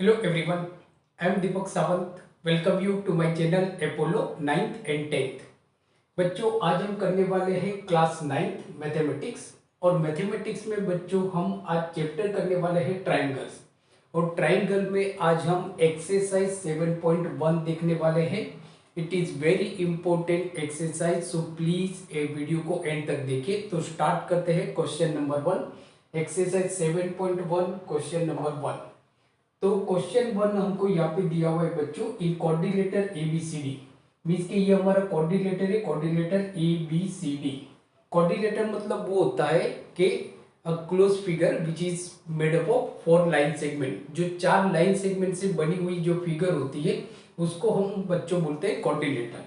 Hello everyone, I am Deepak Sawant. Welcome you to my channel Apollo 9th and 10th. बच्चों आज हम करने वाले हैं क्लास 9th मैथमेटिक्स और मैथमेटिक्स में बच्चों हम आज चैप्टर करने वाले हैं ट्राइंगल्स और ट्राइंगल में आज हम एक्सरसाइज 7.1 देखने वाले हैं। It is very important exercise, so please A video को एंड तक देखिए। तो स्टार्ट करते हैं question number 1, exercise 7.1 question number 1। तो क्वेश्चन 1 हमको यहाँ पे दिया हुआ है बच्चों, इन कोऑर्डिनेटर ABCD मीन्स के ये हमारा कोऑर्डिनेटर है, कोऑर्डिनेटर ABCD। कोऑर्डिनेटर मतलब वो होता है कि a close figure which is made up of 4 line segment. जो 4 लाइन सेगमेंट से बनी हुई जो फिगर होती है उसको हम बच्चों बोलते हैं कोऑर्डिनेटर।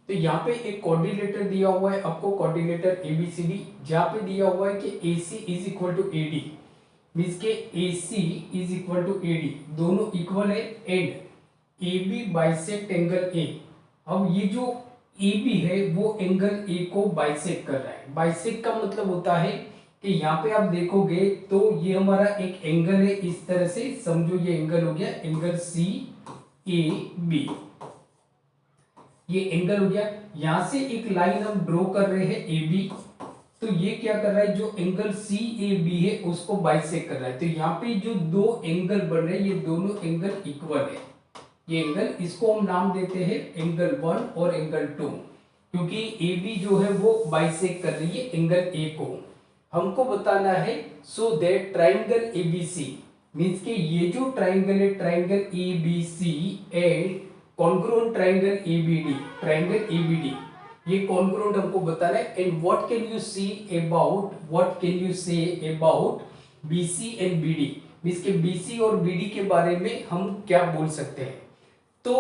तो यहाँ पे एक कोऑर्डिनेटर दिया हुआ है आपको, कोऑर्डिनेटर ABCD, जहाँ पे दिया हुआ है कि AC is equal to AD means के AC is equal to AD, दोनों इक्वल है and AB bisect angle A। अब ये जो AB है वो एंगल A को बाइसेक्ट कर रहा है। बाइसेक्ट का मतलब होता है कि यहाँ पे आप देखोगे तो ये हमारा एक एंगल है, इस तरह से समझो ये एंगल हो गया एंगल CAB, ये एंगल हो गया। यहां से एक लाइन हम ड्रॉ कर रहे हैं AB, तो ये क्या कर रहा है, जो एंगल CAB है उसको बाइसेक्ट कर रहा है। तो यहाँ पे जो दो एंगल बन रहे हैं ये दोनों एंगल इक्वल है। ये एंगल, इसको हम नाम देते हैं एंगल 1 और एंगल 2, क्योंकि AB जो है वो बाइसेक्ट कर रही है एंगल A को। हमको बताना है so that triangle ABC means के ये जो ट्राइंगल है triangle ABC and congruent triangle ABD, triangle ABD ये कॉन्ग्रुएंट हमको बताना है। And what can you see about, what can you say about BC and BD means के BC और BD के बारे में हम क्या बोल सकते हैं। तो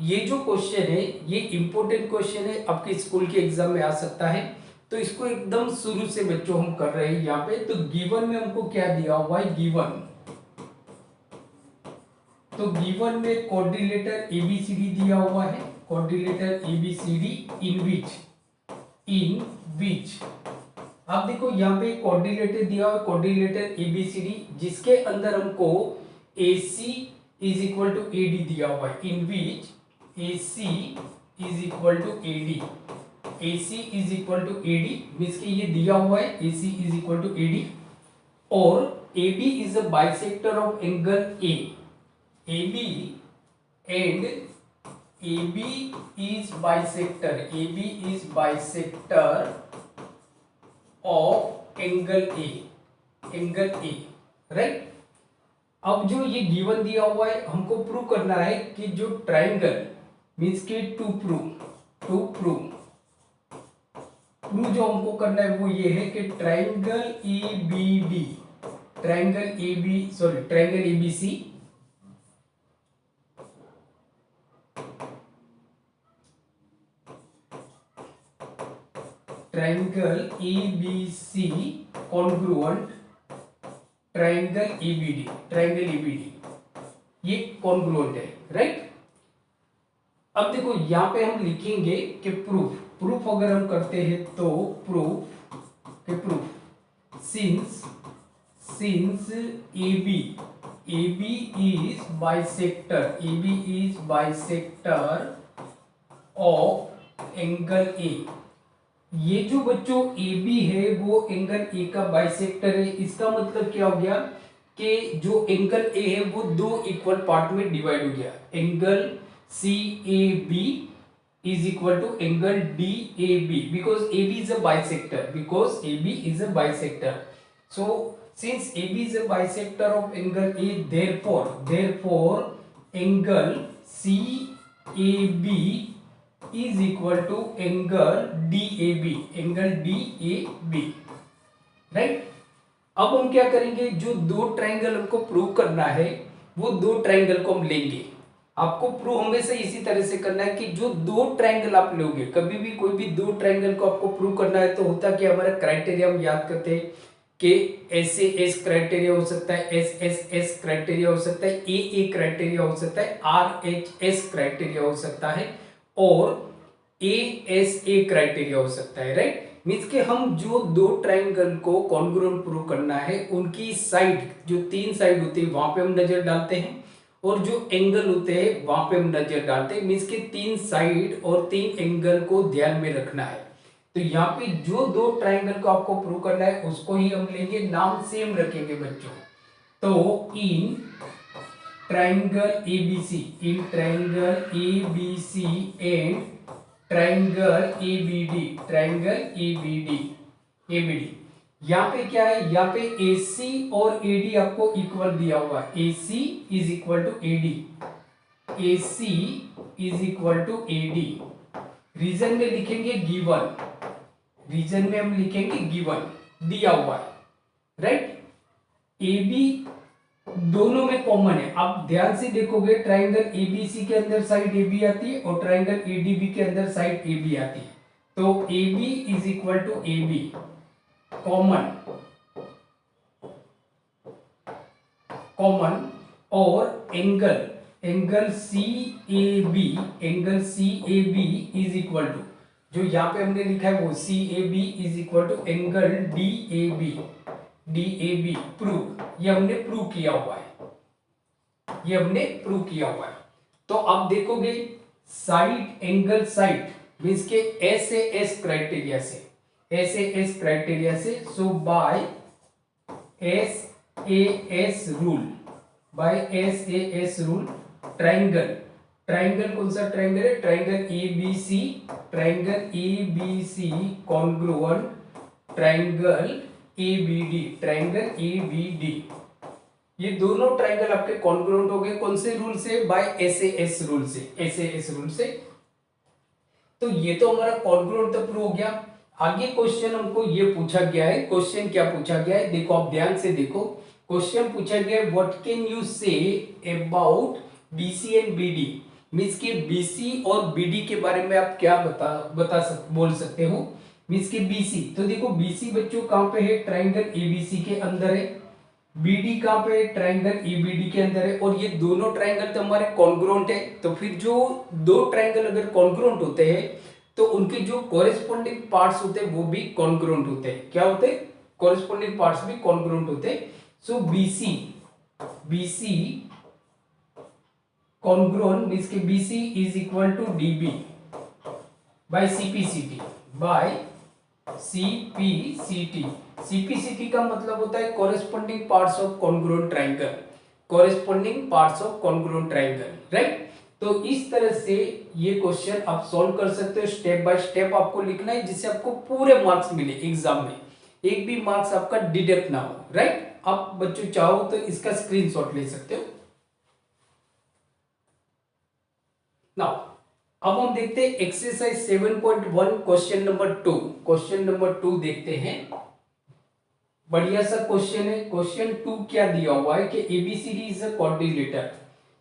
ये जो क्वेश्चन है ये इंपॉर्टेंट क्वेश्चन है, आपके स्कूल के एग्जाम में आ सकता है। तो इसको एकदम शुरू से बच्चों हम कर रहे हैं यहाँ पे। तो गिवन में हमको क्या दिया हुआ है, गिवन, तो गिवन में कोऑर्डिनेटर ABCD दिया हुआ है, कोऑर्डिनेटर ABCD इन विच आप देखो यहाँ पे कोऑर्डिनेटर दिया हुआ है, कोऑर्डिनेटर ABCD जिसके अंदर हमको AC is equal to AD दिया हुआ है, in which AC is equal to AD, AC is equal to AD means कि ये दिया हुआ है AC is equal to AD और AB is a bisector of angle A, AB and AB is bisector, AB is bisector of angle A, angle A, right। अब जो ये given दिया हुआ है हमको प्रूव करना है कि जो ट्राइंगल मीन्स के टू प्रूव जो हमको करना है वो ये है कि triangle ABD, triangle ABC triangle ABC congruent triangle ABD, triangle ABD ये कॉन्ग्रुएंट है, राइट। अब देखो यहाँ पे हम लिखेंगे कि प्रूफ अगर हम करते हैं तो proof since AB is bisector of angle A। ये जो बच्चों AB है वो एंगल A का बाइसेक्टर है। इसका मतलब क्या हो गया कि जो एंगल A है वो दो इक्वल पार्ट में डिवाइड हो गया। Angle CAB is equal to angle DAB because AB is a bisector, because AB is a bisector. So since AB is a bisector of angle A, therefore angle CAB is equal to angle DAB, right. अब हम क्या करेंगे, जो दो triangle हमको prove करना है वो दो ट्राइंगल को हम लेंगे। आपको प्रूव हमेशा इसी तरह से करना है कि जो दो ट्राइंगल आप लोगे, कभी भी कोई भी दो ट्राइंगल को आपको प्रूव करना है तो होता कि हमारा क्राइटेरिया हम याद करते हैं कि एस क्राइटेरिया हो सकता है, एस क्राइटेरिया हो सकता है, ए क्राइटेरिया हो सकता है, RHS क्राइटेरिया हो सकता है और ASA क्राइटेरिया हो सकता है, राइट। मीन्स के हम जो दो ट्राइंगल को कॉन्ग्रुएंट प्रूव करना है उनकी साइड, जो तीन साइड होती है वहां पे हम नजर डालते हैं और जो एंगल होते हैं वहां पे हम नजर डालते हैं। मीन्स के 3 साइड और 3 एंगल को ध्यान में रखना है। तो यहाँ पे जो 2 ट्राइंगल को आपको प्रूव करना है उसको ही हम लेंगे, नाम सेम रखेंगे बच्चों। तो in triangle ABC, in triangle ABC and triangle ABD, triangle ABD, ABD यहाँ पे क्या है, यहाँ पे AC और AD आपको इक्वल दिया हुआ है। AC is equal to AD, AC is equal to AD। Reason में लिखेंगे गिवन, रीजन में हम लिखेंगे गिवन, दिया हुआ है, राइट। AB दोनों में कॉमन है। आप ध्यान से देखोगे ट्राइंगल ABC के अंदर साइड AB आती है और ट्राइंगल ADB के अंदर साइड AB आती है। तो AB is equal to AB common, common और angle, angle CAB, angle CAB is equal to, जो यहां पे हमने लिखा है वो CAB is equal to angle DAB, DAB prove, ये हमने प्रूव किया हुआ है, ये हमने प्रूव किया हुआ है। तो आप देखोगे साइड एंगल साइड मीन्स के SAS क्राइटेरिया से, SAS क्राइटेरिया से, so by SAS rule, by SAS rule triangle, triangle कौन सा ट्राइंगल है, triangle ABC, triangle ABC congruent triangle ABD, triangle ABD, ये दोनों ट्राइंगल आपके कॉन्ग्रुएंट हो गए। कौन से रूल से, बाय SAS रूल से, SAS रूल से। तो ये तो हमारा कॉन्ग्रुएंट तो प्रूव हो गया। आगे क्वेश्चन हमको ये पूछा गया है, क्वेश्चन क्या पूछा गया है, देखो आप ध्यान से देखो। क्वेश्चन पूछा गया है what can you say about BC and BD, means के BC और BD के बारे में आप क्या बोल सकते हो। मीन्स के BC, तो देखो BC बच्चों कहां पे है, ट्राइंगल ABC के अंदर है। BD कहां पे है, ट्राइंगल ABD के अंदर है। और ये दोनों ट्राइंगल तो हमारे कॉन्ग्रुएंट है। तो फिर जो 2 ट्राइंगल अगर कॉन्ग्रुएंट होते हैं तो उनके जो कॉरेस्पॉन्डिंग पार्ट्स होते हैं वो भी कॉन्ग्रुएंट होते हैं। क्या होते हैं, कॉरेस्पॉन्डिंग पार्ट्स भी कॉन्ग्रुएंट होते हैं। सो BC कॉन्ग्रुएंट मींस के BC is equal to DB by CPCT, by CPCT। CPCT का मतलब होता है corresponding parts of congruent triangle, corresponding parts of congruent triangle, right. तो इस तरह से ये क्वेश्चन आप सॉल्व कर सकते हो। स्टेप बाय स्टेप आपको लिखना है जिससे आपको पूरे मार्क्स मिले एग्जाम में, एक भी मार्क्स आपका डिडक्ट ना हो, राइट। आप बच्चों चाहो तो इसका स्क्रीनशॉट ले सकते हो। नाउ अब हम देखते हैं exercise 7.1 question number 2। Question number 2 देखते हैं, बढ़िया सा क्वेश्चन है। क्वेश्चन 2 क्या दिया हुआ है कि ABCD इज अ क्वाड्रिलेटर।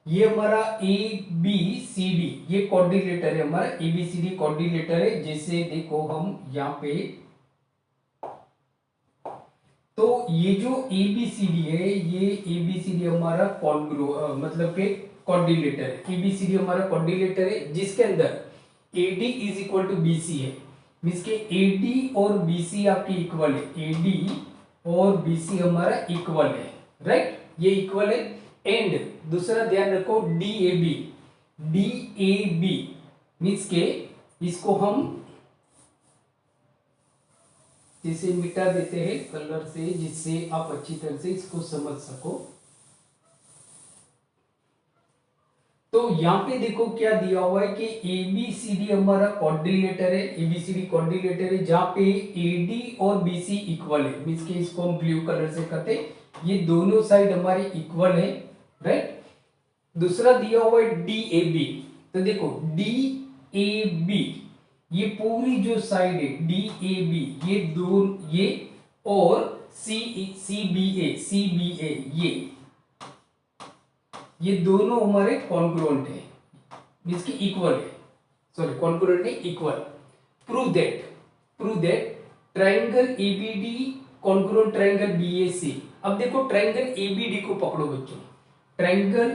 ये हमारा ABCD ये क्वाड्रिलेटर है, हमारा ABCD क्वाड्रिलेटर है। जैसे देखो हम यहाँ पे, तो ये जो ABCD है, ये ABCD हमारा मतलब के क्वाड्रिलेटर है। ABCD हमारा क्वाड्रिलेटर है जिसके अंदर AD is equal to BC है। मींस के AD और BC आपकी इक्वल है, AD और BC हमारा इक्वल है, राइट, ये इक्वल है। एंड दूसरा ध्यान रखो DAB मींस के इसको हम जैसे मिटा देते हैं कलर से, जिससे आप अच्छी तरह से इसको समझ सको। तो यहाँ पे देखो क्या दिया हुआ है कि ABCD हमारा क्वाड्रिलेटर है, ABCD क्वाड्रिलेटर है जहां पे AD और BC इक्वल है। मींस के इसको हम ब्लू कलर से करते, ये दोनों साइड हमारे इक्वल है, राइट। दूसरा दिया हुआ है DAB, तो देखो DAB ये पूरी जो साइड है DAB, ये दो ये और CBA ये दोनों हमारे कॉन्ग्रुएंट है, मींस की इक्वल है, सॉरी कॉन्ग्रुएंट नहीं equal. Prove that triangle ABD congruent triangle BAC। अब देखो ट्राइंगल ABD को पकड़ो बच्चों, ट्राइंगल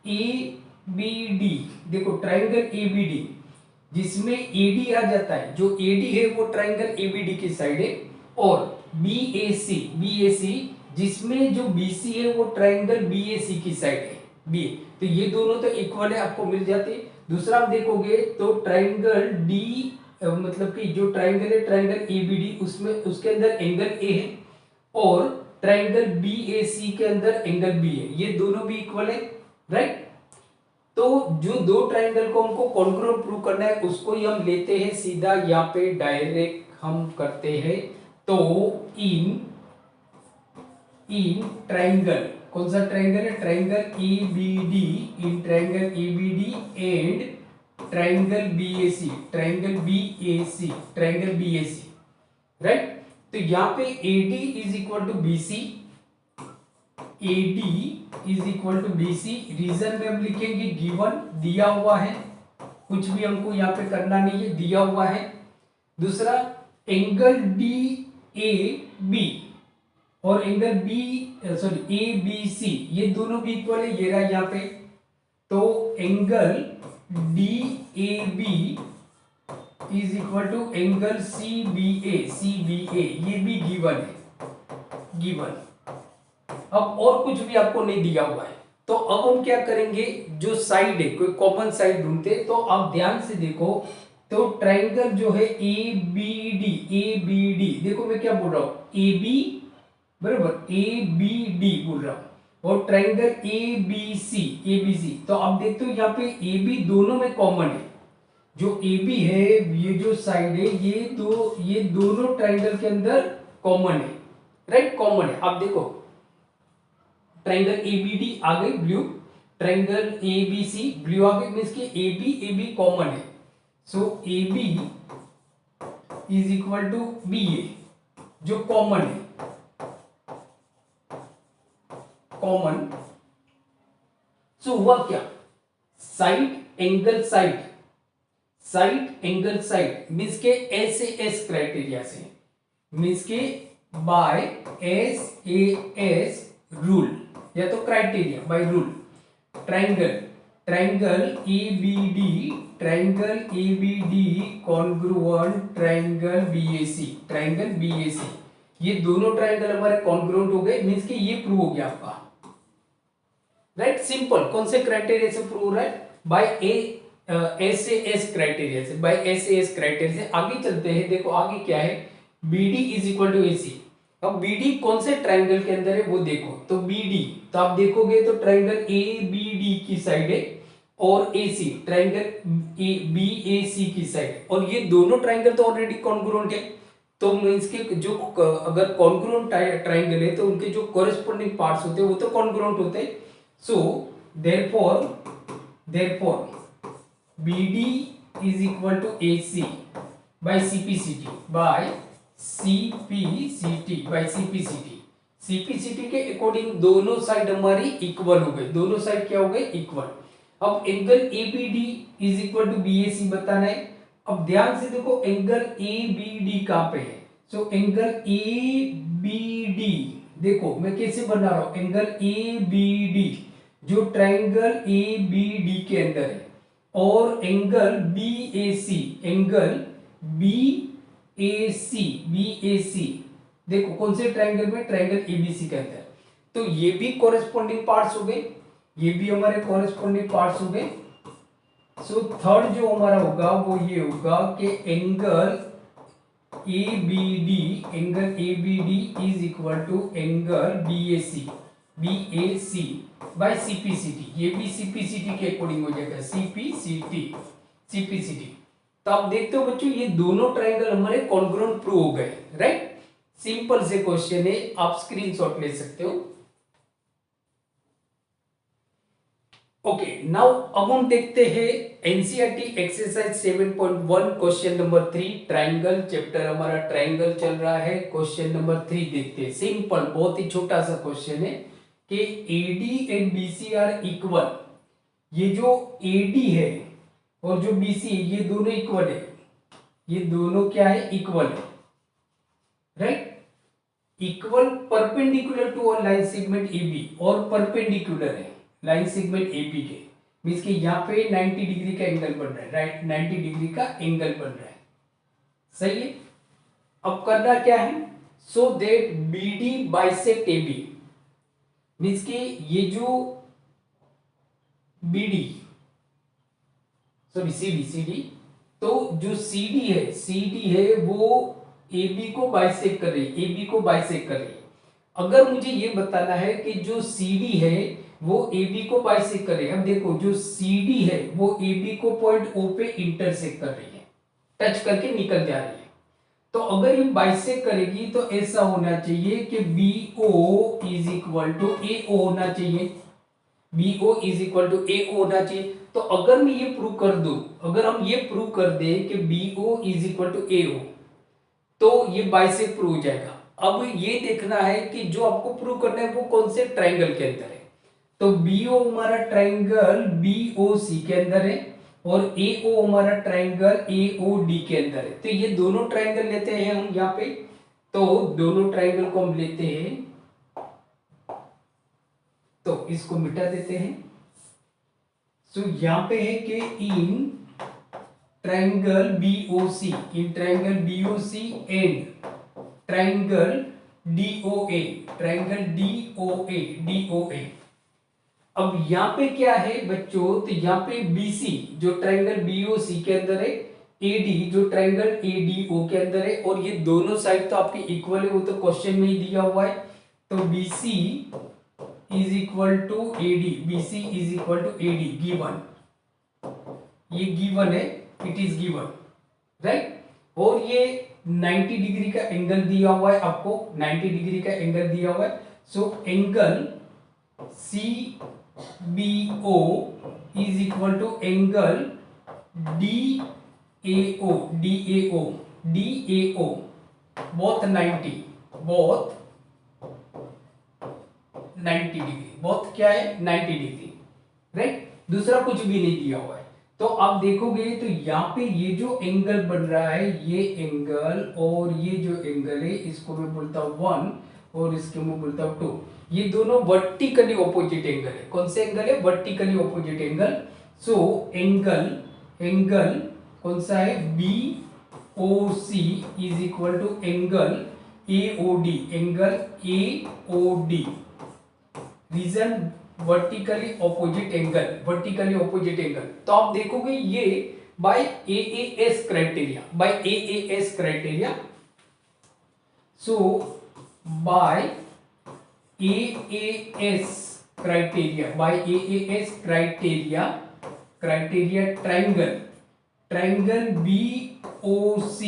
ABD, देखो ट्राइंगल ABD जिसमें AD आ जाता है, जो AD है वो ट्राइंगल ABD की साइड है, और BAC जिसमें जो BC है वो ट्राइंगल BAC की साइड है, बी ए, तो ये दोनों तो इक्वल है, आपको मिल जाते। दूसरा आप देखोगे तो ट्राइंगल डी मतलब कि जो ट्राइंगल है ट्राइंगल एबीडी, उसमें उसके अंदर एंगल ए है और ट्राइंगल बीएसी के अंदर एंगल बी है, ये दोनों भी इक्वल है, राइट। तो जो दो ट्राइंगल को हमको कॉन्ग्रुएंट प्रूव करना है उसको ही हम लेते हैं सीधा यहाँ पे डायरेक्ट हम करते हैं। तो इन ट्राइंगल, कौन सा ट्राइंगल है, triangle ABD, in triangle ABD and triangle BAC, triangle BAC, triangle BAC, right. तो यहाँ पे AD is equal to BC, AD is equal to BC, reason में हम लिखेंगे गिवन, दिया हुआ है, कुछ भी हमको यहाँ पे करना नहीं है, दिया हुआ है। दूसरा एंगल DAB और एंगल ABC, ये दोनों भी इक्वल है, ये रहा यहाँ पे। तो angle DAB is equal to angle CBA, ये भी गिवन है, गिवन। अब और कुछ भी आपको नहीं दिया हुआ है, तो अब हम क्या करेंगे, जो साइड है कोई कॉमन साइड ढूंढते। तो आप ध्यान से देखो, तो ट्राइंगल जो है ABD, देखो मैं क्या बोल रहा हूं, AB बराबर ABD बोल रहा हूं, और ट्राइंगल ABC, तो आप देखते हो यहाँ पे AB दोनों में कॉमन है, जो AB है ये जो साइड है ये दोनों ट्राइंगल के अंदर कॉमन है, राइट, कॉमन है। आप देखो ट्राइंगल ABD आ गई ब्लू, ट्राइंगल ABC ब्लू आ गई, मींस कि AB कॉमन है। So AB is equal to BA जो कॉमन है, कॉमन। सो हुआ क्या, साइड एंगल साइड मीन्स के SAS क्राइटेरिया से, मीन्स के बाय SAS रूल या तो criteria by rule, triangle ABD congruent triangle BAC, ये दोनों ट्राइंगल हमारे कॉन्ग्रुएंट हो गए, मीन्स कि ये प्रूव हो गया आपका, राइट, सिंपल। कौन से क्राइटेरिया से प्रूव हो रहा है, बाय SAS क्राइटेरिया से, बाय SAS क्राइटेरिया से। आगे चलते हैं, देखो आगे क्या है, BD is equal to AC। अब BD कौन से ट्राइंगल के अंदर है वो देखो, तो BD, तो आप देखोगे तो ट्राइंगल ABD की साइड है और AC ट्राइंगल BAC की साइड है, और ये दोनों ट्राइंगल तो ऑलरेडी कॉन्ग्रुएंट है। तो मींस के जो अगर कॉन्ग्रुएंट ट्राइंगल है तो उनके जो कॉरेस्पॉन्डिंग पार्ट्स होते हैं वो तो कॉन्ग्रुएंट होते हैं। So therefore BD is equal to AC by CPCT के अकॉर्डिंग दोनों साइड हमारी इक्वल हो गई, दोनों साइड क्या हो गई, इक्वल। अब angle ABD is equal to BAC बताना है। अब ध्यान से देखो एंगल ABD कहां पे है, सो एंगल ABD देखो मैं कैसे बना रहा हूं, एंगल ABD जो ट्राइंगल ABD के अंदर है, और एंगल BAC देखो कौन से ट्राइंगल में, ट्राइंगल ABC के अंदर। तो ये भी कॉरेस्पॉन्डिंग पार्ट्स हो गए, ये भी हमारे कॉरेस्पॉन्डिंग पार्ट्स हो गए। सो थर्ड जो हमारा होगा वो ये होगा कि angle ABD is equal to angle BAC by CPCT, ये भी CPCT के अकॉर्डिंग हो जाएगा, CPCT। तो आप देखते हो बच्चों ये दोनों ट्राइंगल हमारे कॉन्ग्रुएंट प्रूव हो गए, राइट। सिंपल से क्वेश्चन है, आप स्क्रीनशॉट ले सकते हो। ओके, नाउ अब हम देखते हैं NCERT exercise 7.1 question number 3, triangle chapter हमारा ट्राइंगल चल रहा है। क्वेश्चन नंबर 3 देखते हैं, सिंपल बहुत ही छोटा सा क्वेश्चन है कि AD and BC are equal. ये जो AD है और जो BC है ये दोनों इक्वल है, ये दोनों क्या है, इक्वल है, right. Equal perpendicular to a line segment AB, और परपेंडिकुलर है लाइन सेगमेंट AB के, मींस कि यहाँ पे 90 डिग्री का एंगल बन रहा है, राइट, 90 डिग्री का एंगल बन रहा है, सही है। अब करना क्या है, so that BD bisect AB, means कि ये जो BD, सॉरी CD, तो जो CD है वो AB को बाइसेक्ट कर रही है, AB को बाइसेक्ट कर रही है। अगर मुझे ये बताना है कि जो CD है वो AB को बाइसेक्ट कर रही है, अब देखो जो CD है वो AB को पॉइंट O पे इंटरसेक्ट कर रही है, टच करके निकल जा रही है। तो अगर ये बाइसेक्ट करेगी तो ऐसा होना चाहिए कि BO is equal to AO होना चाहिए, BO is equal to AO होना चाहिए। तो अगर मैं ये प्रूव कर दूं, अगर हम ये प्रूव कर दे कि BO is equal to AO, तो ये बाइसेक्ट प्रूव हो जाएगा। अब ये देखना है कि जो आपको प्रूव करना है वो कौन से ट्राइंगल के अंदर है। तो BO हमारा ट्राइंगल BOC के अंदर है और AO हमारा ट्राइंगल AOD के अंदर है। तो ये दोनों ट्राइंगल लेते हैं हम यहाँ पे, तो दोनों ट्राइंगल को हम लेते हैं, तो इसको मिटा देते हैं। सो यहां पे है कि in triangle BOC, in triangle BOC and triangle DOA, triangle DOA। अब यहां पे क्या है बच्चों, तो यहां पे BC जो ट्राइंगल BOC के अंदर है, AD जो ट्राइंगल ADO के अंदर है, और ये दोनों साइड तो आपके इक्वल है, वो तो क्वेश्चन में ही दिया हुआ है। तो BC is equal to AD, BC is equal to AD given, ये गिवन है, इट इज गिवन, राइट। और ये 90 डिग्री का एंगल दिया हुआ है आपको, 90 डिग्री का एंगल दिया हुआ है। So angle CBO is equal to angle DAO both 90, both 90 degree, both क्या है 90 डिग्री, राइट। दूसरा कुछ भी नहीं दिया हुआ है। तो आप देखोगे तो यहाँ पे ये जो एंगल बन रहा है, ये एंगल और ये जो एंगल है, इसको मैं बोलता हूँ 1 और इसको मैं बोलता हूँ 2। ये दोनों वर्टिकली ऑपोजिट एंगल है। कौन से एंगल है? Vertically opposite angle. So angle कौन सा है? BOC is equal to angle AOD, angle AOD, reason vertically opposite angle, vertically opposite angle. तो आप देखोगे ये by AAS criteria, by AAS criteria. So by AAS criteria, by AAS criteria, criteria triangle BOC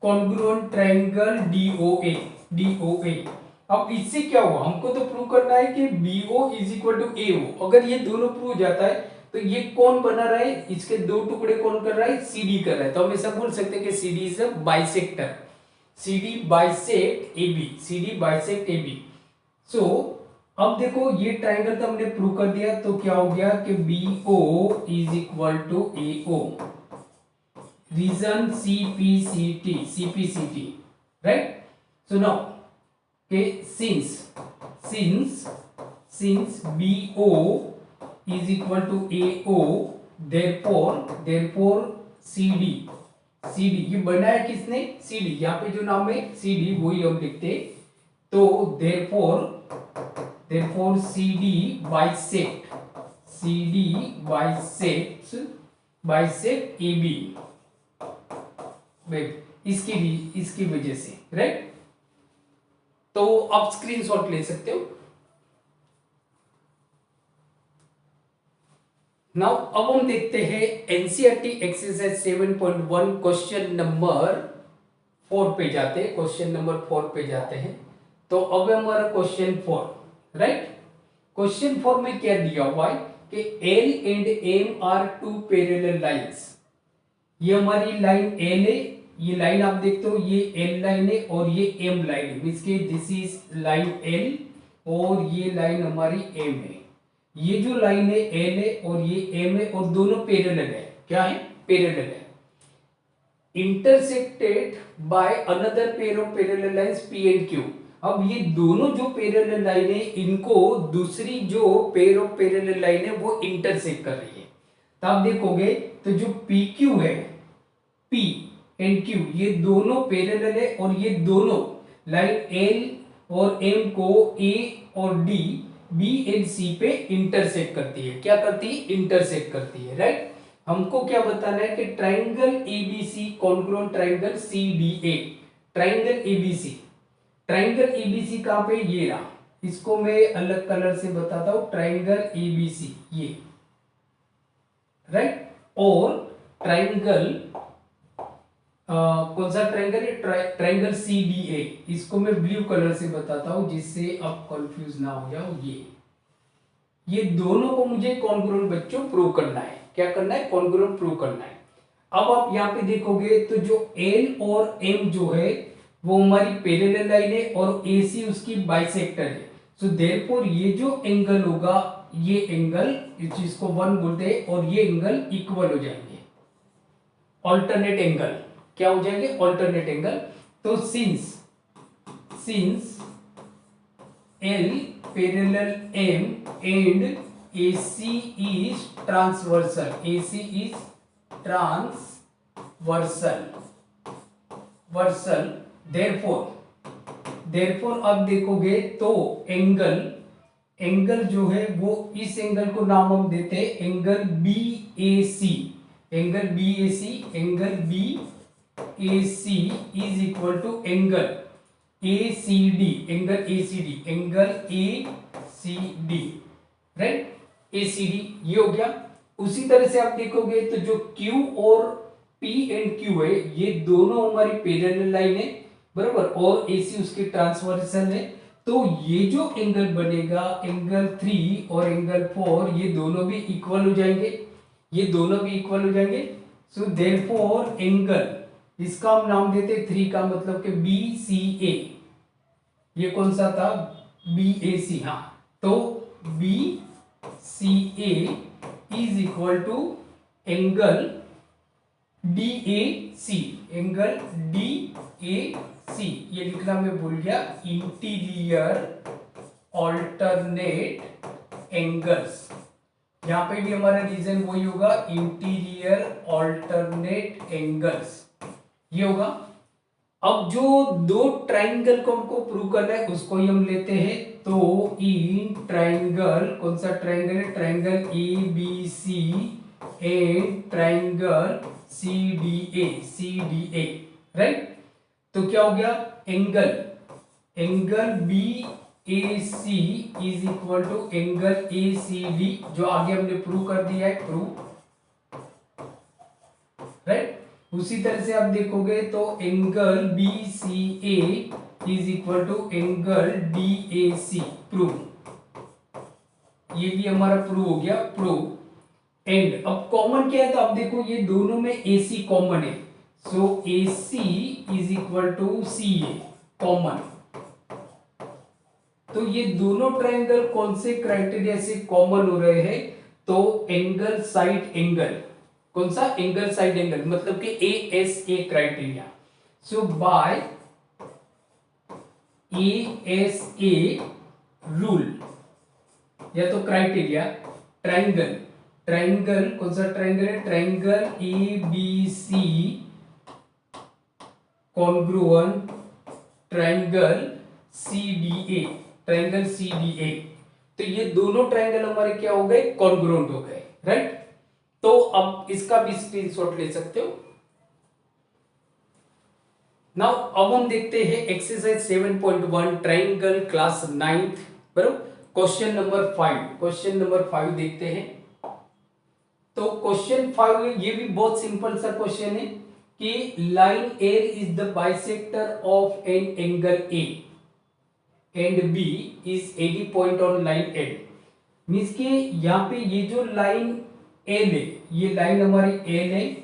congruent triangle DOA। अब इससे क्या हुआ, हमको तो प्रूव करना है कि BO is equal to AO। अगर ये दोनों प्रूव जाता है तो ये कौन बना रहा है, इसके दो टुकड़े कौन कर रहा है? CD कर रहा है। तो हम ऐसा बोल सकते हैं कि CD is a bisector, CD bisect AB, CD bisect AB। सो अब देखो ये ट्राइंगल तो हमने प्रूव कर दिया, तो क्या हो गया कि BO is equal to AO, reason CPCT, right. So now since BO is equal to AO, therefore CD ये बनाया किसने? CD, यहाँ पे जो नाम है CD वही हम लिखते। तो therefore CD bisect AB, इसकी वजह से, राइट। तो आप स्क्रीनशॉट ले सकते हो। नाउ अब हम देखते हैं एनसीईआरटी एक्सरसाइज 7.1 क्वेश्चन नंबर 4 पे जाते हैं, क्वेश्चन नंबर 4 पे जाते हैं। तो अब हमारा क्वेश्चन 4, राइट। क्वेश्चन 4 में क्या दिया हुआ है कि L and M are two parallel lines. ये हमारी लाइन L है, ये लाइन आप देखते हो, ये L लाइन है और ये M लाइन है, मींस के दिस इज लाइन L और ये लाइन हमारी M है। ये जो लाइन है L है और ये M है और दोनों पैरेलल है। क्या है? पैरेलल है। Intersected by another pair of parallel lines P and Q। अब ये दोनों जो पैरेलल लाइन है, इनको दूसरी जो पेयर ऑफ पैरेलल लाइन है वो इंटरसेक्ट कर रही है। तो आप देखोगे तो जो PQ है, P एंड Q, ये दोनों पैरेलल है और ये दोनों लाइन L और M को A और D बी एंड सी पे इंटरसेक्ट करती है। क्या करती है? इंटरसेक्ट करती है, राइट। हमको क्या बताना है कि triangle ABC congruent triangle CDA. Triangle ABC, triangle ABC कहां पे? ये रहा। इसको मैं अलग कलर से बताता हूं, ट्राइंगल एबीसी ये, राइट। और ट्राइंगल कौन सा ट्राइंगल है? ट्राइंगल सीडीए, इसको मैं ब्लू कलर से बताता हूं जिससे आप कंफ्यूज ना हो जाओ। ये दोनों को मुझे कॉन्ग्रुएंट बच्चों प्रूव करना है। क्या करना है? कॉन्ग्रुएंट प्रूव करना है। अब आप यहाँ पे देखोगे तो जो एल और एम जो है वो हमारी पैरेलल लाइन है और एसी उसकी बाइसेक्टर है। सो देयरफॉर ये जो एंगल होगा, ये एंगल जिसको 1 बोलते हैं, और ये एंगल इक्वल हो जाएंगे, ऑल्टरनेट एंगल। क्या हो जाएंगे? Alternate angle. तो since L parallel M and AC is transversal. AC is transversal. Therefore अब देखोगे तो एंगल जो है वो इस एंगल को नाम हम देते हैं angle BAC। Angle BAC is equal to angle ACD, right. ACD ये हो गया। उसी तरह से आप देखोगे तो जो Q और P एंड Q है, ये दोनों हमारी पैरेलल लाइन है, बराबर, और AC उसकी ट्रांसवर्सल है। तो ये जो एंगल बनेगा, एंगल 3 और एंगल 4, ये दोनों भी इक्वल हो जाएंगे। सो देयरफॉर एंगल, इसका हम नाम देते 3 का मतलब कि BCA। ये कौन सा था? BAC। हाँ, तो BCA is equal to angle DAC। ये लिखना मैं भूल गया, इंटीरियर ऑल्टरनेट एंगल्स। यहां पे भी हमारा रीजन वही होगा, इंटीरियर ऑल्टरनेट एंगल्स, ये होगा। अब जो दो ट्राइंगल को हमको प्रूव करना है उसको ही हम लेते हैं। तो इन ट्राइंगल, कौन सा ट्राइंगल है? Triangle ABC and triangle CDA, right. तो क्या हो गया? Angle BAC is equal to angle ACD, जो आगे हमने प्रूव कर दिया है, राइट। उसी तरह से आप देखोगे तो angle BCA is equal to angle DAC, prove. ये भी हमारा प्रूव हो गया, एंड अब कॉमन क्या है? तो आप देखो ये दोनों में AC कॉमन है, so AC is equal to CA, common. तो ये दोनों ट्राइंगल कौन से क्राइटेरिया से कॉमन हो रहे हैं? तो एंगल साइड एंगल, कौन सा? एंगल साइड एंगल, मतलब कि ASA criteria. So bye ASA rule या तो क्राइटेरिया, ट्राइंगल कौन सा ट्राइंगल है? Triangle ABC congruent triangle CDA। तो ये दोनों ट्राइंगल हमारे क्या हो गए? कॉन्ग्रुएंट हो गए, राइट। तो अब इसका भी स्क्रीनशॉट ले सकते हो। नाउ अब हम देखते हैं एक्सरसाइज 7.1 ट्राइंगल क्लास 9th, बराबर। क्वेश्चन नंबर 5 देखते हैं। तो क्वेश्चन 5, ये भी बहुत सिंपल सा क्वेश्चन है कि line A is the bisector of an angle A and B is any point on line L। Means कि यहाँ पे ये जो लाइन L है, ये लाइन हमारी L है,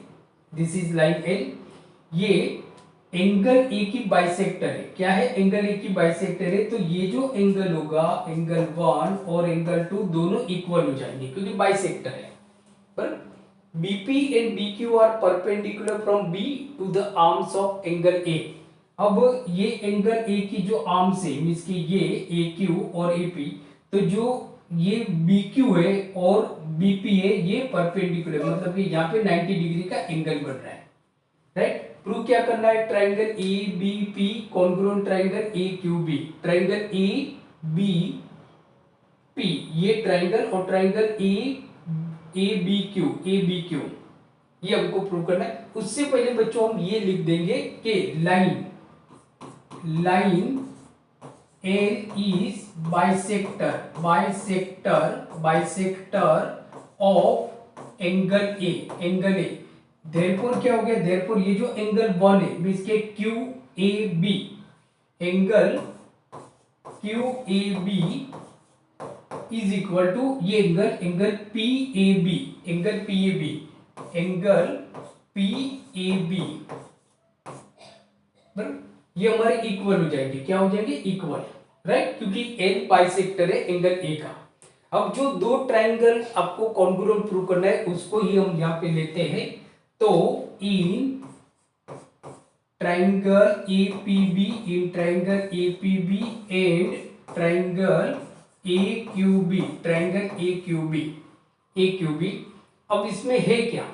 दिस इज लाइन L। ये एंगल A की बाइसेक्टर है। क्या है? एंगल A की बाइसेक्टर है। तो ये जो एंगल होगा, एंगल 1 और एंगल 2 दोनों इक्वल हो जाएंगे क्योंकि बाइसेक्टर है। पर BP and BQ are perpendicular from B to the arms of angle A। अब ये एंगल A की जो आर्म्स है, मींस कि ये AQ और AP, तो जो ये BQ है और BP है, ये परपेंडिकुलर, मतलब कि यहाँ पे 90 डिग्री का एंगल बन रहा है, राइट। प्रूव क्या करना है? Triangle ABP congruent triangle AQB। Triangle ABP ये ट्राइंगल और ट्राइंगल ए बी क्यू ये हमको प्रूव करना है। उससे पहले बच्चों हम ये लिख देंगे कि line L is bisector of angle A. Therefore क्या हो गया, देयरफॉर ये जो एंगल 1 है मींस के Q A B, angle Q A B is equal to ये angle P A B, angle P A B ये हमारे इक्वल हो जाएंगे। क्या हो जाएंगे, इक्वल, राइट, क्योंकि एल बाइसेक्टर है एंगल ए का। अब जो दो ट्राइंगल आपको कॉन्ग्रुएंट प्रूव करना है उसको ही हम यहां पे लेते हैं। तो in triangle APB and triangle AQB, अब इसमें है क्या,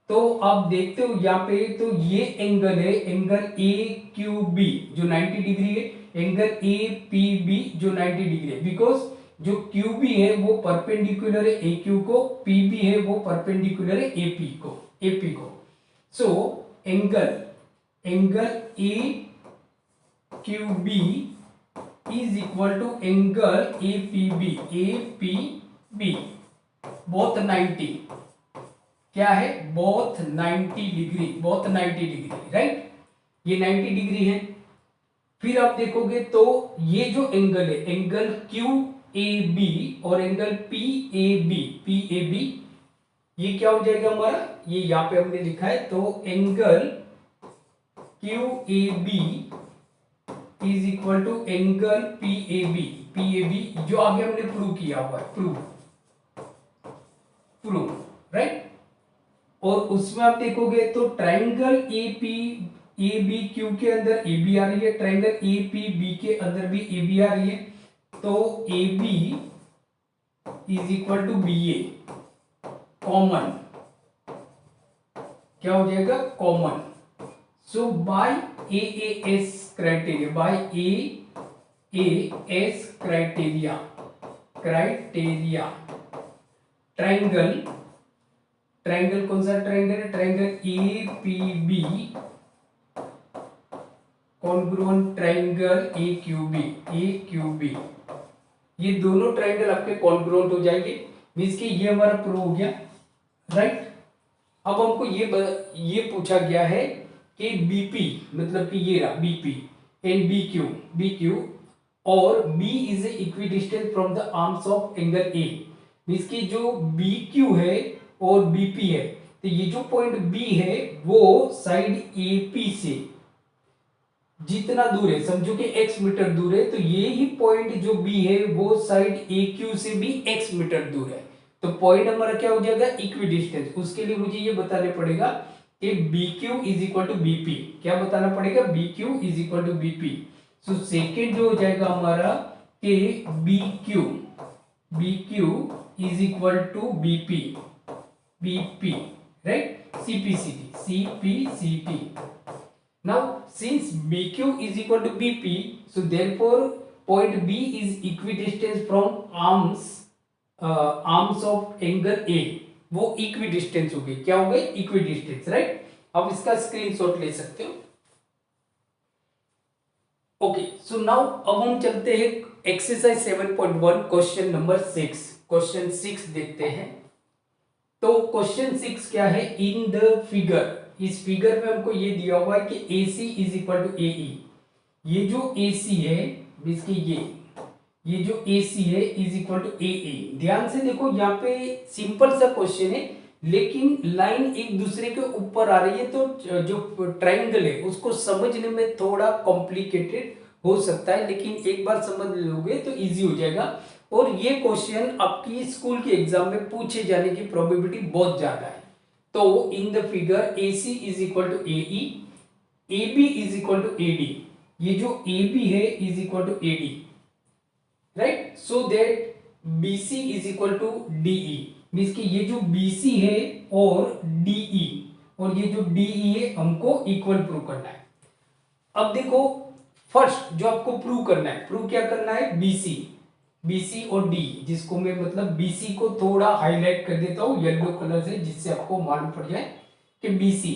तो आप देखते हो यहाँ पे, तो ये एंगल है एंगल AQB जो 90 डिग्री है, एंगल APB जो 90 डिग्री है, बिकॉज जो QB है वो परपेंडिकुलर है AQ को, PB है वो परपेंडिकुलर है AP को। So angle AQB is equal to angle APB both 90, क्या है, बोथ 90 डिग्री, राइट, ये 90 डिग्री है। फिर आप देखोगे तो ये जो एंगल है एंगल QAB और एंगल PAB ये क्या हो जाएगा हमारा, ये यहां पे हमने लिखा है, तो angle QAB is equal to angle PAB जो आगे हमने प्रूव किया हुआ है, प्रूव, राइट। और उसमें आप देखोगे तो ट्राइंगल ABQ के अंदर AB आ रही है, ट्राइंगल APB के अंदर भी AB आ रही है, तो AB is equal to BA common, क्या हो जाएगा, common. So by AAS criteria triangle कौन सा ट्राइंगल है, triangle APB congruent triangle AQB ये दोनों ट्राइंगल आपके कॉन्ग्रुएंट हो जाएंगे, मींस कि ये हमारा प्रूव हो गया, राइट। अब हमको ये पूछा गया है कि BP मतलब कि ये रहा BP एंड BQ और B is equidistance from the arms of angle A, means कि जो BQ है और BP है, तो ये जो पॉइंट B है वो साइड AP से जितना दूर है, समझो कि x मीटर दूर है, तो ये ही पॉइंट जो B है वो साइड AQ से भी x मीटर दूर है, तो पॉइंट हमारा क्या हो जाएगा, इक्विडिस्टेंस। उसके लिए मुझे ये बताना पड़ेगा कि BQ is equal to BP, क्या बताना पड़ेगा, BQ is equal to BP। So second जो हो जाएगा हमारा कि BQ is equal to BP, right, CPCT। Now since BQ is equal to BP, so therefore point B is equidistant from arms of angle A, वो equidistance हो गई, क्या हो गई, इक्विडिस्टेंस, राइट। अब इसका स्क्रीनशॉट ले सकते हो। ओके, सो नाउ अब हम चलते हैं एक्सरसाइज 7.1 क्वेश्चन नंबर 6, क्वेश्चन 6 देखते हैं। तो क्वेश्चन 6 क्या है, इन द फिगर, इस फिगर में हमको ये दिया हुआ है कि AC is equal to AE, ये जो AC है इसके ये जो AC है इज इक्वल टू AE। ध्यान से देखो यहाँ पे सिंपल सा क्वेश्चन है, लेकिन लाइन एक दूसरे के ऊपर आ रही है, तो जो ट्राइंगल है उसको समझने में थोड़ा कॉम्प्लिकेटेड हो सकता है, लेकिन एक बार समझ लोगे तो इजी हो जाएगा। और ये क्वेश्चन आपकी स्कूल के एग्जाम में पूछे जाने की प्रोबेबिलिटी बहुत ज्यादा है। तो in the figure AC is equal to AE, AB is equal to AD, ये जो AB है is equal to AD, right. So that BC is equal to DE, means कि ये जो BC है और DE और ये जो DE है हमको इक्वल प्रूव करना है। अब देखो फर्स्ट जो आपको प्रूव करना है, प्रूव क्या करना है, BC BC और D, जिसको मैं मतलब BC को थोड़ा हाईलाइट कर देता हूँ येलो कलर से, जिससे आपको मालूम पड़ जाए कि BC,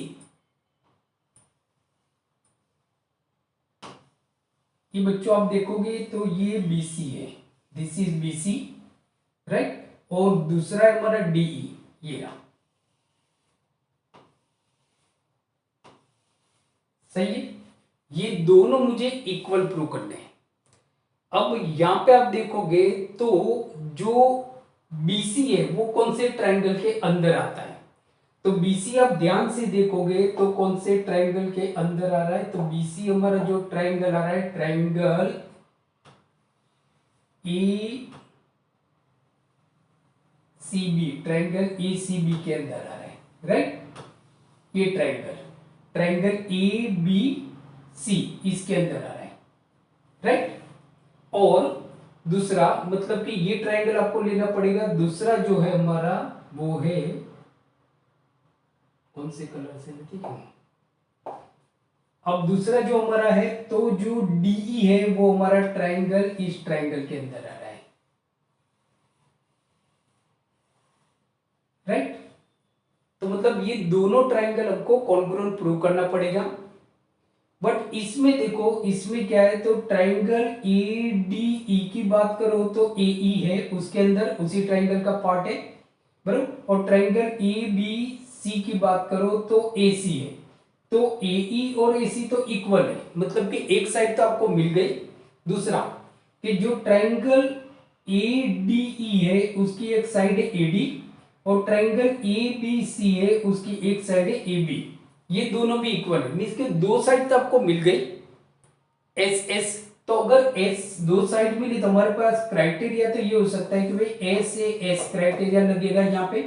ये बच्चों आप देखोगे तो ये BC है, दिस इज BC, राइट। और दूसरा है हमारा DE, ये रहा, सही है। ये दोनों मुझे इक्वल प्रूव करने हैं। अब यहां पे आप देखोगे तो जो BC है वो कौन से ट्रायंगल के अंदर आता है, तो BC आप ध्यान से देखोगे तो कौन से ट्रायंगल के अंदर आ रहा है, तो BC हमारा जो ट्रायंगल आ रहा है, ट्रायंगल ECB, ट्रायंगल ECB के अंदर आ रहा है, राइट। ये ट्रायंगल ABC इसके अंदर आ रहा है, राइट। और दूसरा मतलब कि ये ट्रायंगल आपको लेना पड़ेगा, दूसरा जो है हमारा वो है, कौन से कलर से, ठीक है। अब दूसरा जो हमारा है, तो जो DE है वो हमारा ट्रायंगल इस ट्रायंगल के अंदर आ रहा है, राइट। तो मतलब ये दोनों ट्रायंगल आपको कॉन्ग्रुएंट प्रूव करना पड़ेगा। बट इसमें देखो, इसमें क्या है, तो ट्रायंगल ADE की बात करो तो AE है उसके अंदर, उसी ट्रायंगल का पार्ट है, बराबर। और ट्रायंगल ABC की बात करो तो AC है, तो AE और AC तो इक्वल है, मतलब कि एक साइड तो आपको मिल गई। दूसरा कि जो ट्रायंगल ADE है उसकी एक साइड है AD, और ट्रायंगल ABC है उसकी एक साइड है AB, ये दोनों भी इक्वल है, मींस के दो साइड तो आपको मिल गई SS। तो अगर S दो साइड मिली तो हमारे पास क्राइटेरिया तो ये हो सकता है कि भाई S से S क्राइटेरिया लगेगा यहाँ पे।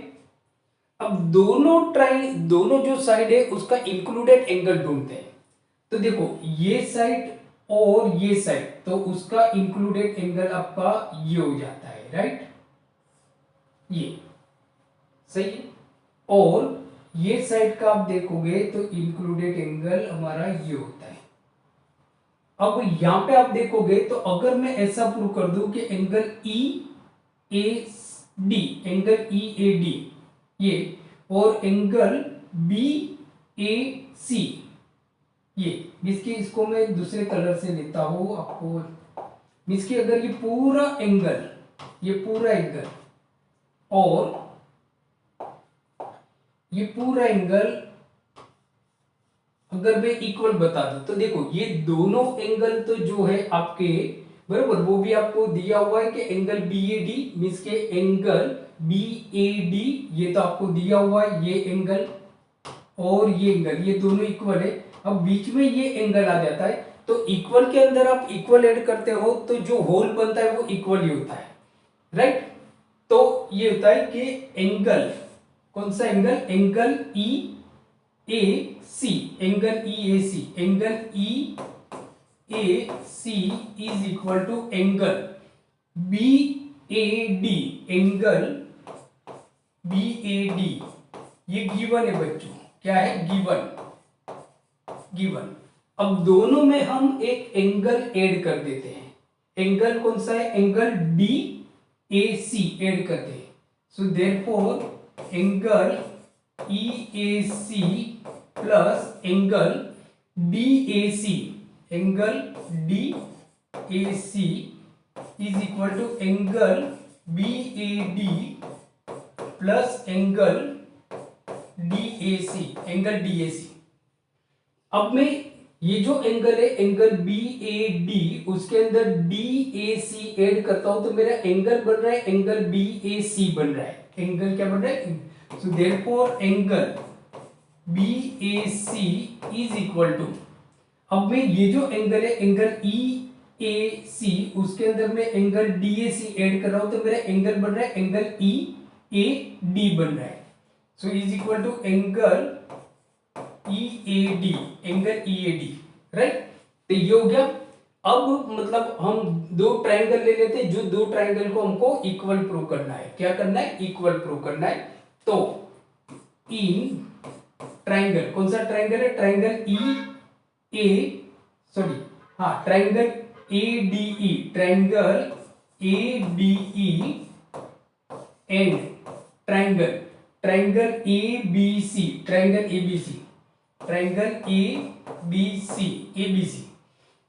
अब दोनों जो साइड है उसका इंक्लूडेड एंगल ढूंढते हैं, तो देखो ये साइड और ये साइड, तो उसका इंक्लूडेड एंगल आपका ये हो जाता है, राइट, ये सही है। और ये साइड का आप देखोगे तो इंक्लूडेड एंगल हमारा ये होता है। अब यहां पे आप देखोगे तो अगर मैं ऐसा प्रूव कर दूं कि एंगल EAD, एंगल EAD ये, और एंगल BAC ये, इसके इसको मैं दूसरे कलर से लेता हूं आपको, इसकी अगर ये पूरा एंगल और ये पूरा एंगल अगर मैं इक्वल बता दूं, तो देखो ये दोनों एंगल तो जो है आपके बराबर, वो भी आपको दिया हुआ है कि एंगल BAD मींस के एंगल BAD ये तो आपको दिया हुआ है, ये एंगल और ये एंगल ये दोनों इक्वल है। अब बीच में ये एंगल आ जाता है, तो इक्वल के अंदर आप इक्वल ऐड करते हो तो जो होल बनता है वो इक्वल ही होता है, राइट। तो ये होता है कि एंगल, कौन सा angle, angle EAC, angle EAC is equal to angle BAD, angle BAD ये गिवन है बच्चों, क्या है, गिवन। अब दोनों में हम एक एंगल ऐड कर देते हैं, एंगल कौन सा है, एंगल DAC ऐड करते हैं, so therefore angle EAC plus angle DAC, angle DAC is equal to angle BAD plus angle DAC। अब मैं ये जो एंगल है एंगल BAD उसके अंदर DAC ऐड करता हूं तो मेरा एंगल बन रहा है, एंगल BAC बन रहा है, एंगल क्या बन रहा है, so therefore angle BAC is equal to, अब मैं ये जो एंगल है एंगल EAC उसके अंदर मैं एंगल DAC ऐड कर रहा हूं तो मेरा एंगल बन रहा है, एंगल EAD बन रहा है, so is equal to angle EAD, right. तो ये हो गया। अब मतलब हम दो ट्रायंगल ले लेते हैं, जो दो ट्रायंगल को हमको इक्वल प्रूव करना है, क्या करना है, इक्वल प्रूव करना है। तो इन ट्रायंगल, कौन सा ट्रायंगल है, triangle triangle ADE, triangle ADE and triangle triangle ABC triangle ABC triangle ABC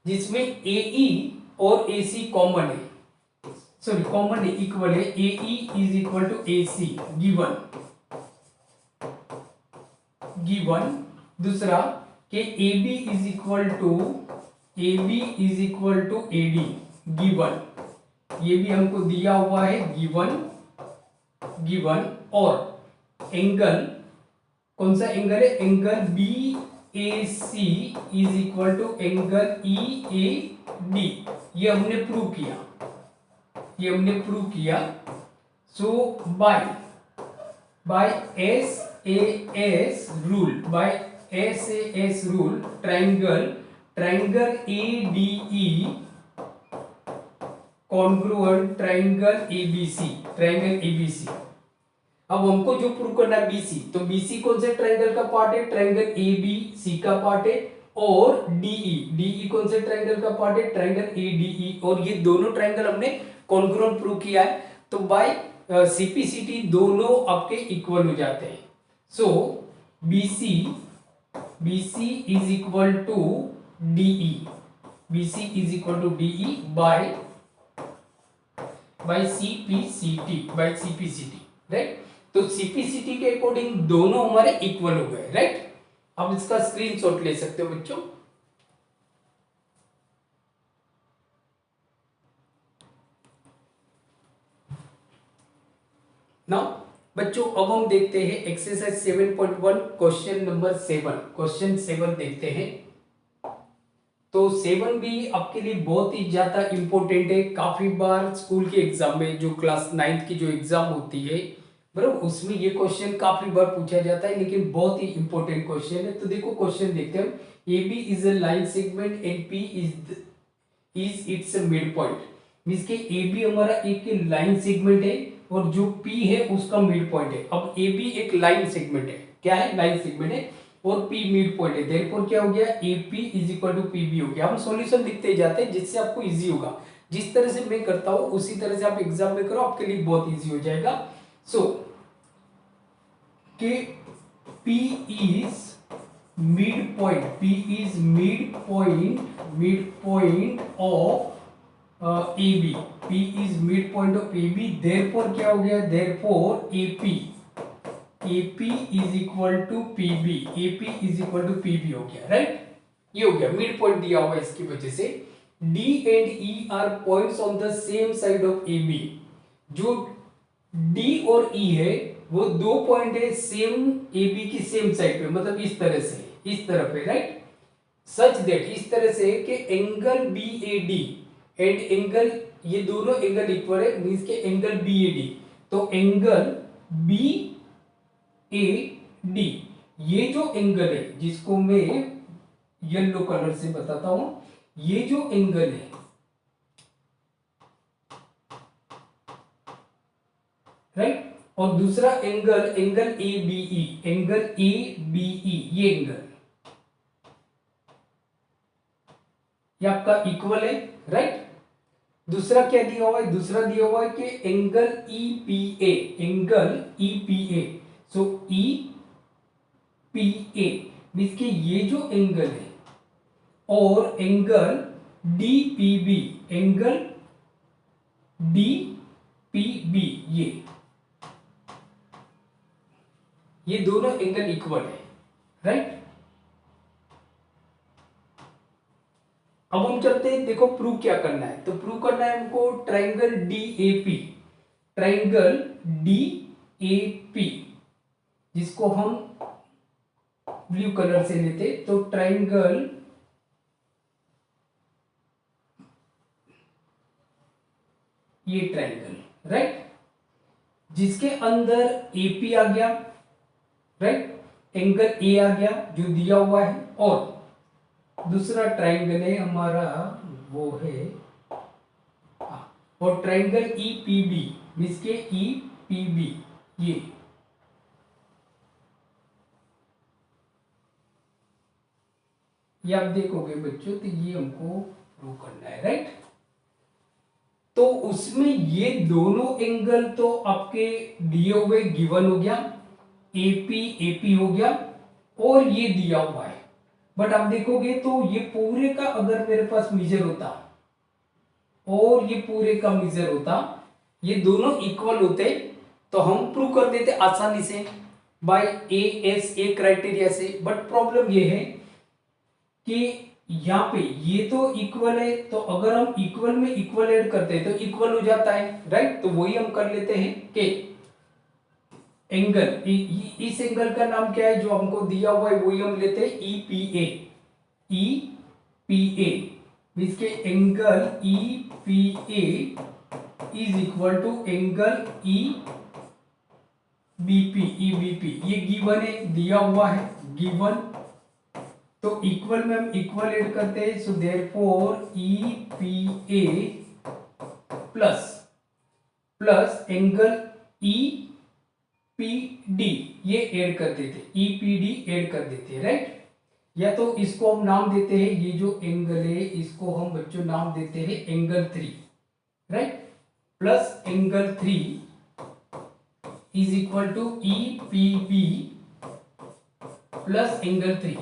जिसमें AE और AC कॉमन है, सॉरी कॉमन है, इक्वल है। AE is equal to AC given दूसरा कि AB is equal to AD given, ये भी हमको दिया हुआ है गिवन और एंगल कौन सा एंगल है, angle BAC is equal to angle EAD, ये हमने प्रूव किया, so by SAS rule triangle ADE congruent triangle ABC। अब हमको जो प्रूव करना है BC, तो BC कौन से ट्रायंगल का पार्ट है, ट्रायंगल ABC का पार्ट है, और DE कौन से ट्रायंगल का पार्ट है, ट्रायंगल ADE, और ये दोनों ट्रायंगल हमने कॉन्ग्रुएंट प्रूव किया है। तो बाय CPCT दोनों आपके इक्वल हो जाते हैं। So BC is equal to DE, by CPCT, right. तो CPCT के अकॉर्डिंग दोनों हमारे इक्वल हो गए, राइट। अब इसका स्क्रीनशॉट ले सकते हो बच्चों। नाउ बच्चों अब हम देखते हैं एक्सरसाइज 7.1 क्वेश्चन नंबर 7 देखते हैं। तो 7 भी आपके लिए बहुत ही ज्यादा इंपॉर्टेंट है। काफी बार स्कूल के एग्जाम में जो क्लास 9 की जो एग्जाम होती है बराबर, उसमें ये क्वेश्चन काफी बार पूछा जाता है, लेकिन बहुत ही इंपॉर्टेंट क्वेश्चन है। तो देखो क्वेश्चन देखते हैं। AB is a line segment and P is it's mid point, means के AB हमारा एक लाइन सेगमेंट है और जो P है उसका मिड पॉइंट है। अब AB एक लाइन सेगमेंट है, क्या है, लाइन सेगमेंट है, और P मिड पॉइंट है। देयरफॉर क्या हो गया, AP is equal to PB हो गया। हम सॉल्यूशन लिखते जाते हैं जिससे आपको इजी होगा। जिस तरह से मैं करता हूं उसी तरह से आप एग्जाम में करो, आपके लिए बहुत इजी हो जाएगा। सो कि P is mid point of AB, P is mid point of AB, therefore क्या हो गया, therefore AP is equal to PB हो गया, राइट। ये हो गया, मिड पॉइंट दिया हुआ है इसकी वजह से। D and E are points on the same side of AB, जो D और E है वो दो पॉइंट है सेम AB की सेम साइड पे, मतलब इस तरह से, इस तरफ है, राइट। सच दैट, इस तरह से कि एंगल BAD एंड एंगल, ये दोनों एंगल इक्वल है, मींस के एंगल BAD, तो एंगल BAD, ये जो एंगल है जिसको मैं येलो कलर से बताता हूं, ये जो एंगल है, राइट, और दूसरा एंगल ABE, ये एंगल ये आपका इक्वल है, राइट। दूसरा क्या दिया हुआ है, दूसरा दिया हुआ है कि एंगल EPA, सो EPA मींस कि ये जो एंगल है, और एंगल DPB, ये दोनों एंगल इक्वल है, राइट। अब हम चलते हैं, देखो प्रूव क्या करना है। तो प्रूव करना है हमको ट्रायंगल DAP, जिसको हम ब्लू कलर से लेते, तो ट्रायंगल ये ट्रायंगल, राइट, जिसके अंदर AP आ गया, राइट, एंगल A आ गया जो दिया हुआ है, और दूसरा ट्रायंगल है हमारा वो है, और ट्रायंगल EPB मींस के EPB, ये आप देखोगे बच्चों, तो ये हमको प्रूव करना है, राइट। तो उसमें ये दोनों एंगल तो आपके दिए हुए गिवन हो गया, एपी एपी हो गया और ये दिया हुआ है। बट आप देखोगे तो ये पूरे का अगर मेरे पास मेजर होता और ये पूरे का मेजर होता, ये दोनों इक्वल होते, तो हम प्रूव कर देते आसानी से by A S A criteria से। बट प्रॉब्लम ये है कि यहाँ पे ये तो इक्वल है, तो अगर हम इक्वल में इक्वल ऐड करते हैं तो इक्वल हो जाता है, राइट। तो वही हम कर लेते हैं कि एंगल, इस एंगल का नाम क्या है जो हमको दिया हुआ है, वही हम लेते हैं ईपीए। ईपीए इसके angle EPA is equal to angle E BP. EBP ये गिवन है, दिया हुआ है गिवन, तो इक्वल में हम इक्वल ऐड करते हैं। So therefore EPA plus plus angle EPD ये ऐड कर देते, ईपीडी ऐड कर देते, राइट। या तो इसको हम नाम देते हैं, ये जो एंगल है इसको हम बच्चों नाम देते हैं angle 3, right. Plus angle 3 is equal to EPB plus angle 3।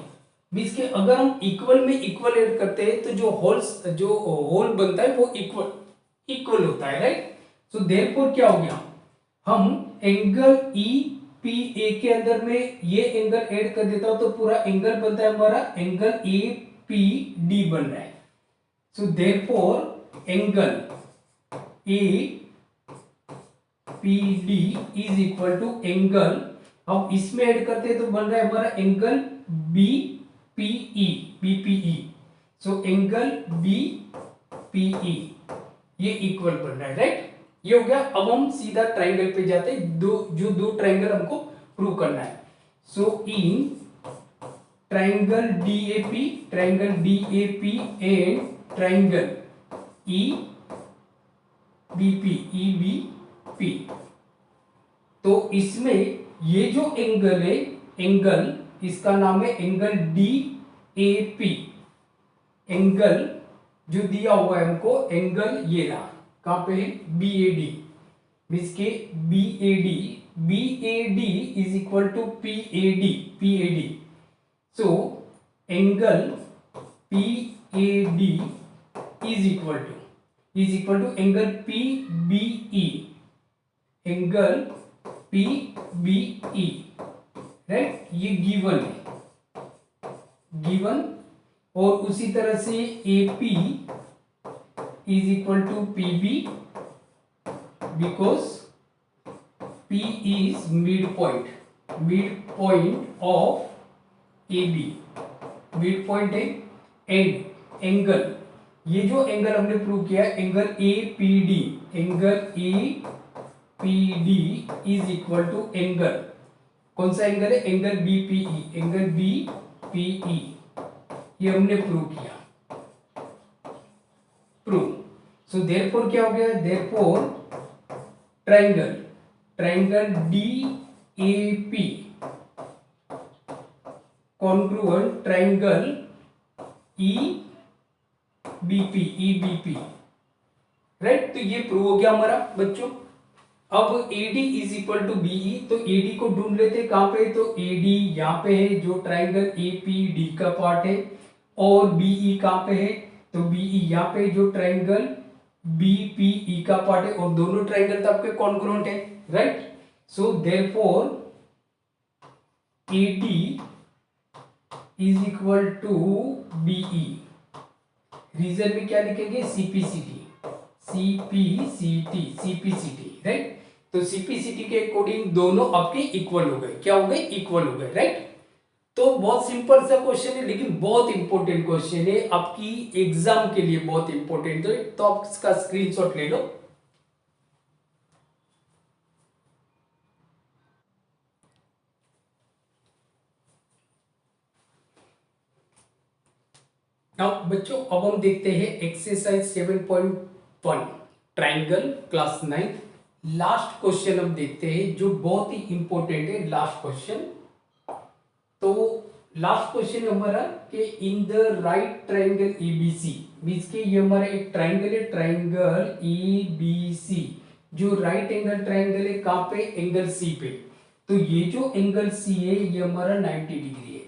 Means के अगर हम इक्वल में इक्वल ऐड करते हैं तो जो होल बनता है वो इक्वल होता है, राइट। सो देयरफॉर क्या हो गया, हम एंगल ईपीए के अंदर में ये एंगल ऐड कर देता हूं तो पूरा एंगल बनता है हमारा एंगल एपीडी बन रहा है। So therefore angle APD is equal to angle, अब इसमें ऐड करते हैं तो बन रहा है हमारा angle BPE. So angle BPE ये इक्वल बन रहा है, राइट। ये हो गया। अब हम सीधा ट्राइंगल पे जाते हैं, दो ट्राइंगल हमको प्रूव करना है। So in triangle DAP and triangle EBP, तो इसमें ये जो एंगल है, एंगल इसका नाम है एंगल डीएपी। एंगल जो दिया हुआ है हमको, एंगल ये रहा, कहां पे है, बीएडी। मींस के BAD is equal to PAD. So angle PAD is equal to angle PBE, angle PBE, right. ये गिवन है, गिवन। और उसी तरह से AP is equal to PB because P is mid point of AB, mid point है। And angle, ये जो angle हमने प्रूव किया angle APD is equal to angle, कौन सा एंगल है, एंगल BPE। ये हमने प्रूव किया, सो देयरफॉर क्या हो गया, therefore triangle DAP congruent triangle EBP, right. तो ये प्रूव हो गया हमारा बच्चों। अब AD is equal to BE, तो AD को ढूंढ लेते कहां पे, तो AD यहां पे है जो ट्राइंगल APD का पार्ट है, और BE कहां पे है, तो BE यहां पे जो ट्राइंगल BPE का पार्ट है, और दोनों ट्राइंगल तो आपके कॉन्ग्रुएंट है, right. So therefore AD is equal to BE। Reason में क्या लिखेंगे, CPCT, राइट। तो CPCT के अकॉर्डिंग दोनों आपके इक्वल हो गए, क्या हो गए, इक्वल हो गए, राइट। तो बहुत सिंपल सा क्वेश्चन है लेकिन बहुत इंपॉर्टेंट क्वेश्चन है, आपकी एग्जाम के लिए बहुत इंपॉर्टेंट है, तो आप इसका स्क्रीनशॉट ले लो। अब बच्चों अब हम देखते हैं exercise 7.1 triangle class 9। Last question हम देखते हैं जो बहुत ही इंपॉर्टेंट है, लास्ट क्वेश्चन। तो लास्ट क्वेश्चन हमारा कि in the right triangle ABC, means के ये हमारा एक ट्राइंगल है, ट्राइंगल एबीसी जो राइट एंगल ट्राइंगल है, कहां पे, एंगल सी पे। तो ये जो एंगल सी है ये हमारा 90 डिग्री है,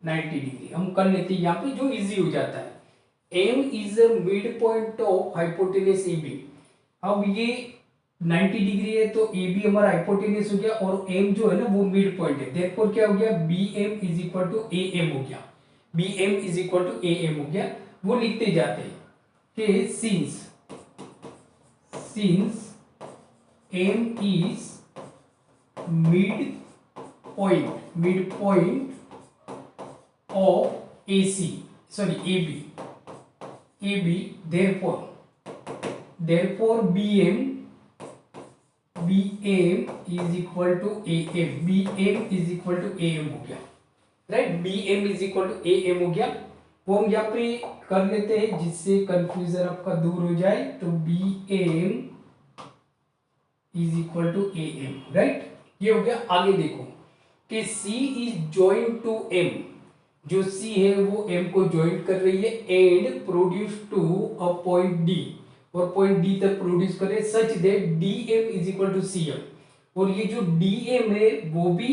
90 डिग्री हम कर लेते हैं यहाँ पे जो इजी हो जाता है। M is a mid point of hypotenuse A B. अब ये 90 डिग्री है तो ए बी हमारा हाइपोटेनस हो गया और एम जो है ना वो मिड पॉइंट है, देयरफॉर क्या हो गया, B M is equal to A M हो गया, B M is equal to A M हो गया। वो लिखते जाते हैं कि since M is mid point of A C, sorry A B, therefore BM is equal to AM, BM is equal to AM हो गया, right, BM is equal to AM हो गया। वो हम यहाँ पे कर लेते हैं जिससे कंफ्यूजन आपका दूर हो जाए। तो BM is equal to AM, right, ये हो गया। आगे देखो कि C is joined to M, जो C है वो M को ज्वाइंट कर रही है and produce to a point D, और पॉइंट D तक प्रोड्यूस करे such that DM is equal to CM, और ये जो DM है वो भी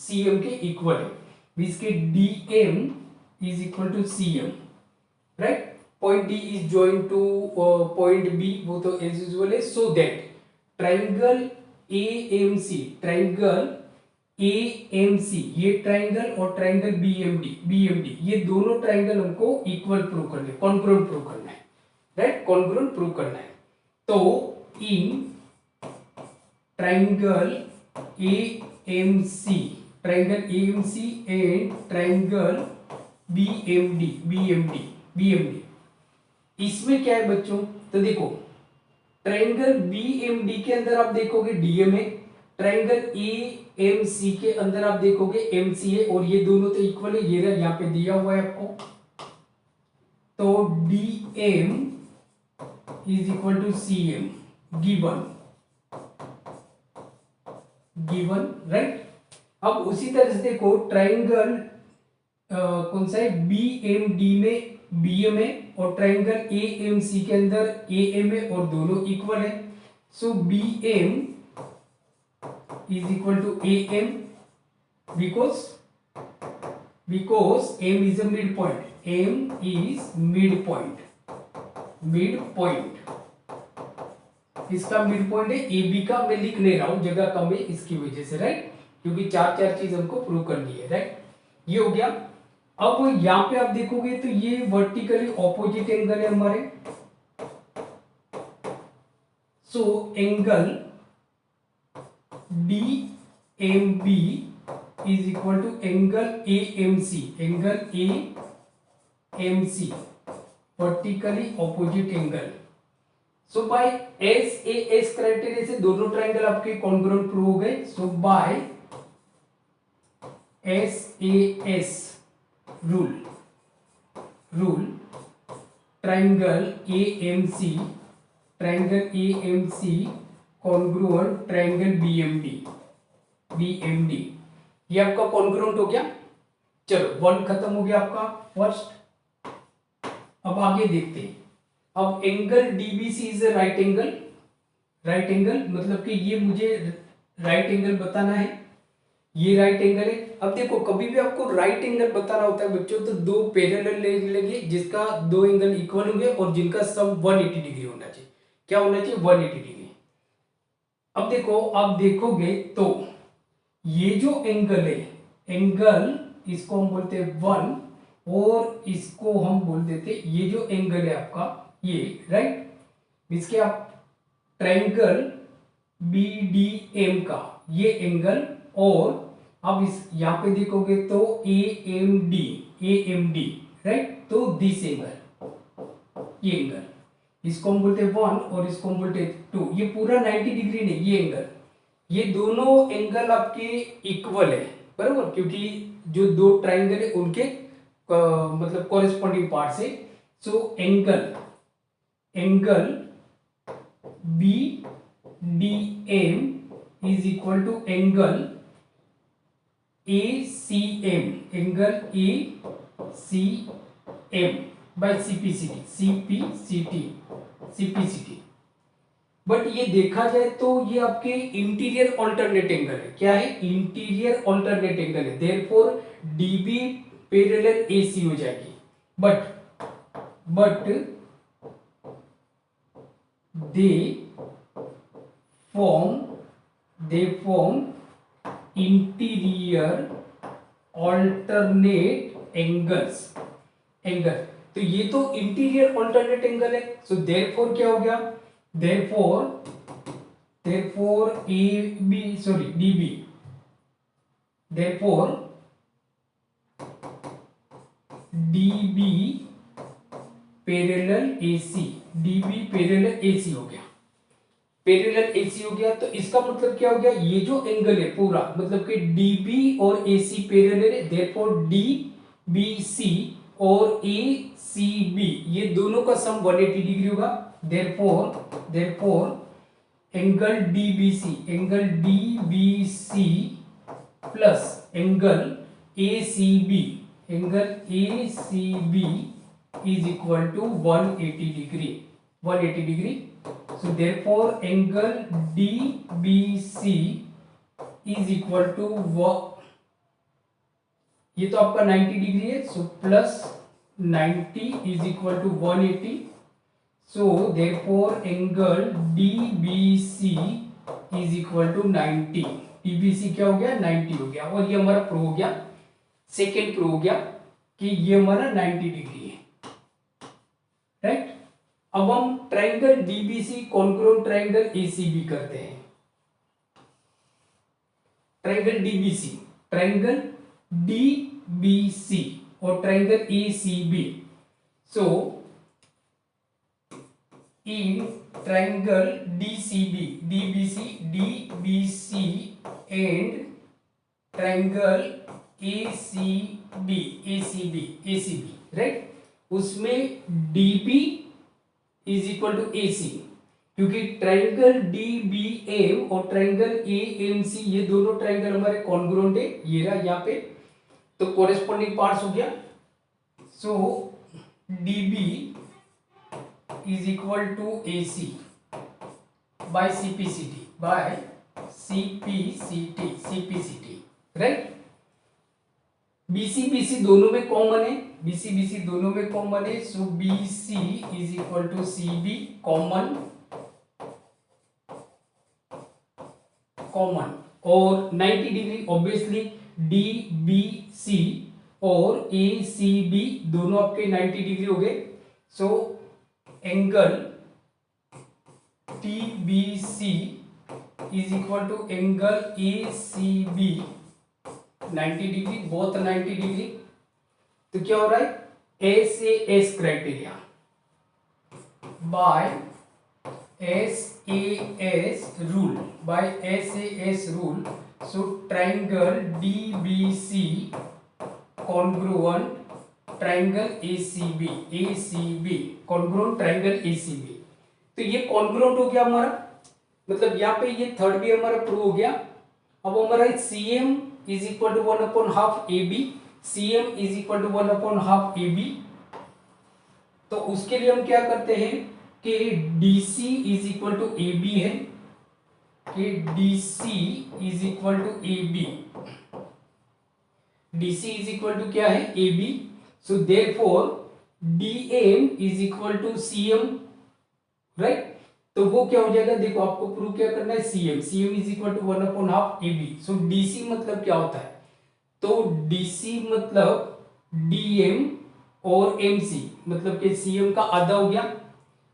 CM के इक्वल है, मींस के DM is equal to CM, right. Point D is joint to point B, वो तो एज यूजुअल है। So that triangle AMC, triangle AMC, ये ट्राइंगल और ट्राइंगल BMD ये दोनों ट्राइंगल हमको इक्वल प्रूव करने, कॉन्ग्रुएंट प्रूव करना है, राइट, कॉन्ग्रुएंट प्रूव करना है। तो in triangle AMC and triangle BMD, इसमें क्या है बच्चों, तो देखो ट्राइंगल BMD के अंदर आप देखोगे DM है, ट्राइंगल AMC के अंदर आप देखोगे MC है, और ये दोनों तो इक्वल है, ये यहाँ पे दिया हुआ है आपको। तो DM is equal to CM given, right. अब उसी तरह से देखो ट्राइंगल कौन सा है, BMD में BM है और ट्राइंगल AMC के अंदर AM है और दोनों इक्वल है। सो BM is equal to AM because M is a midpoint, M is midpoint, इसका मिड पॉइंट है। AB का मैं लिख नहीं रहा हूं, जगह कम है इसकी वजह से, राइट, क्योंकि चार चीज हमको प्रूव करनी है, राइट, ये हो गया। अब यहां पे आप देखोगे तो ये वर्टिकली ऑपोजिट एंगल है हमारे। So angle DMB is equal to angle AMC, vertically opposite angle. So by SAS criteria से दोनों ट्राइंगल आपके कॉन्ग्रुएंट प्रूव हो गए। So by SAS rule triangle AMC congruent triangle BMD, ये आपका कॉन्ग्रुएंट हो गया। चलो वन खत्म हो गया आपका फर्स्ट। अब आगे देखते हैं। अब angle DBC is right angle, मतलब कि ये मुझे राइट एंगल बताना है, ये राइट एंगल है। अब देखो कभी भी आपको राइट एंगल बताना होता है बच्चों, तो दो पैरेलल लेंगे जिसका दो एंगल इक्वल होंगे और जिनका सम 180 डिग्री होना चाहिए। क्या होना चाहिए, 180 डिग्री। अब देखो आप देखोगे तो ये जो एंगल है, एंगल इसको हम बोलते हैं 1 और इसको हम बोल देते ये जो एंगल है आपका ये, राइट, इसके आप ट्राइंगल BDM का ये एंगल, और अब इस यहां पे देखोगे तो AMD, राइट, तो दिस एंगल, ये एंगल, इसको हम बोलते 1 और इसको हम बोलते 2। ये पूरा 90 डिग्री नहीं, ये एंगल, ये दोनों एंगल आपके इक्वल है, बराबर, क्योंकि जो दो ट्राइंगल है उनके मतलब कॉरेस्पॉन्डिंग पार्ट से। So angle BDM is equal to angle ACM, angle ACM by CPCT। But ये देखा जाए तो ये आपके इंटीरियर ऑल्टरनेट एंगल है। क्या है? इंटीरियर ऑल्टरनेट एंगल है, देयरफॉर DB पैरेलल AC हो जाएगी। But they form interior alternate angle. तो ये तो इंटीरियर ऑल्टरनेट एंगल है, सो देयरफॉर क्या हो गया? Therefore DB, therefore DB parallel AC हो गया। पैरेलल AC हो गया तो इसका मतलब क्या हो गया? ये जो एंगल है पूरा, मतलब कि DB और AC पैरेलल है, देयरफॉर DBC और ACB ये दोनों का सम 180 डिग्री होगा। Therefore angle DBC plus angle ACB is equal to 180 degree. So therefore angle DBC is equal to ये तो आपका 90 डिग्री है, so plus 90 is equal to 180। So therefore angle DBC is equal to 90। DBC क्या हो गया? 90 हो गया। और ये हमारा प्रूव हो गया, सेकेंड प्रूव हो गया कि ये हमारा 90 डिग्री है, राइट। अब हम triangle DBC congruent triangle ACB करते हैं। ट्राइंगल DBC और triangle ACB। So in triangle DBC and triangle ACB, right. उसमें DB is equal to AC, क्योंकि ट्राइंगल DBM और ट्राइंगल AMC ये दोनों ट्राइंगल हमारे कॉन्ग्रुएंट है। ये रहा यहाँ पे, तो कोरेस्पॉन्डिंग पार्ट्स हो गया। So DB is equal to AC by CPCT, right. BC दोनों में कॉमन है, so BC is equal to CB common. और 90 डिग्री ऑब्वियसली DBC और ACB दोनों आपके 90 डिग्री हो गए। So angle TBC is equal to angle ACB 90 degree, both 90 degree. तो क्या हो रहा है? SAS criteria by SAS rule. So triangle DBC congruent triangle ACB congruent triangle ACB। तो ये कॉन्ग्रुएंट हो गया हमारा, मतलब यहाँ पे ये थर्ड भी हमारा प्रूव हो गया। अब हमारा CM is equal to 1/2 AB, CM is equal to 1/2 AB। तो उसके लिए हम क्या करते हैं कि DC is equal to AB है, कि DC is equal to AB, DC is equal to क्या है? AB। So therefore DM is equal to CM, right. तो वो क्या हो जाएगा? देखो आपको प्रूव क्या करना है? CM is equal to 1/2 AB। So DC मतलब क्या होता है? तो DC मतलब DM और MC, मतलब कि CM का आधा हो गया।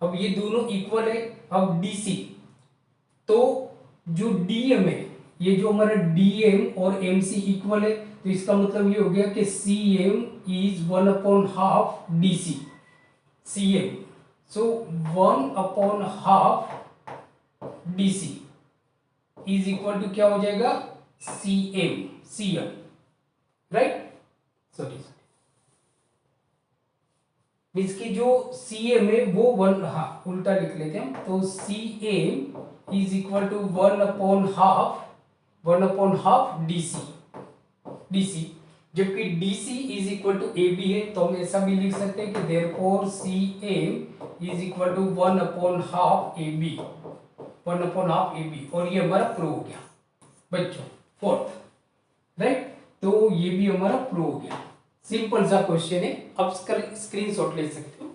अब ये दोनों इक्वल है। अब DC, तो जो DM है, ये जो हमारा DM और MC इक्वल है, तो इसका मतलब ये हो गया कि CM is 1/2 DC, CM। So 1/2 DC is equal to क्या हो जाएगा? CM, right. सॉरी, इसकी जो CM है वो उल्टा लिख लेते हैं हम। तो CM is equal to 1/2 DC, DC, जबकि DC is equal to AB है, तो हम ऐसा भी लिख सकते हैं कि therefore CA is equal to 1/2 AB, 1/2 AB, और ये हमारा प्रूव हो गया बच्चों, फोर्थ, राइट। तो ये भी हमारा प्रूव हो गया। सिंपल सा क्वेश्चन है, अब स्क्रीनशॉट ले सकते हो।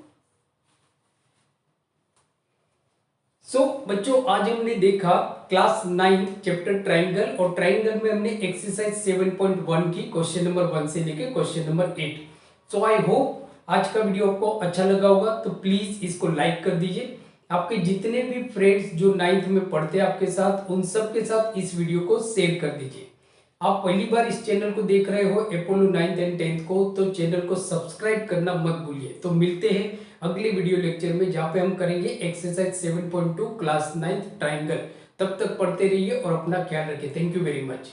बच्चों आज हमने देखा क्लास 9 चैप्टर ट्राइंगल, और ट्राइंगल में हमने एक्सरसाइज 7.1 की क्वेश्चन नंबर 1 से लेके क्वेश्चन नंबर 8। आई होप आज का वीडियो आपको अच्छा लगा होगा, तो प्लीज इसको लाइक कर दीजिए। आपके जितने भी फ्रेंड्स जो 9th में पढ़ते हैं आपके साथ, उन सब के साथ इस वीडियो को शेयर कर दीजिए। आप पहली बार इस चैनल को देख रहे हो अपोलो 9th एंड 10th को, तो चैनल को सब्सक्राइब करना मत भूलिए। तो मिलते हैं अगले वीडियो लेक्चर में, जहां पे हम करेंगे एक्सरसाइज 7.2 क्लास 9th ट्राइंगल। तब तक पढ़ते रहिए और अपना ख्याल रखिए। Thank you very much.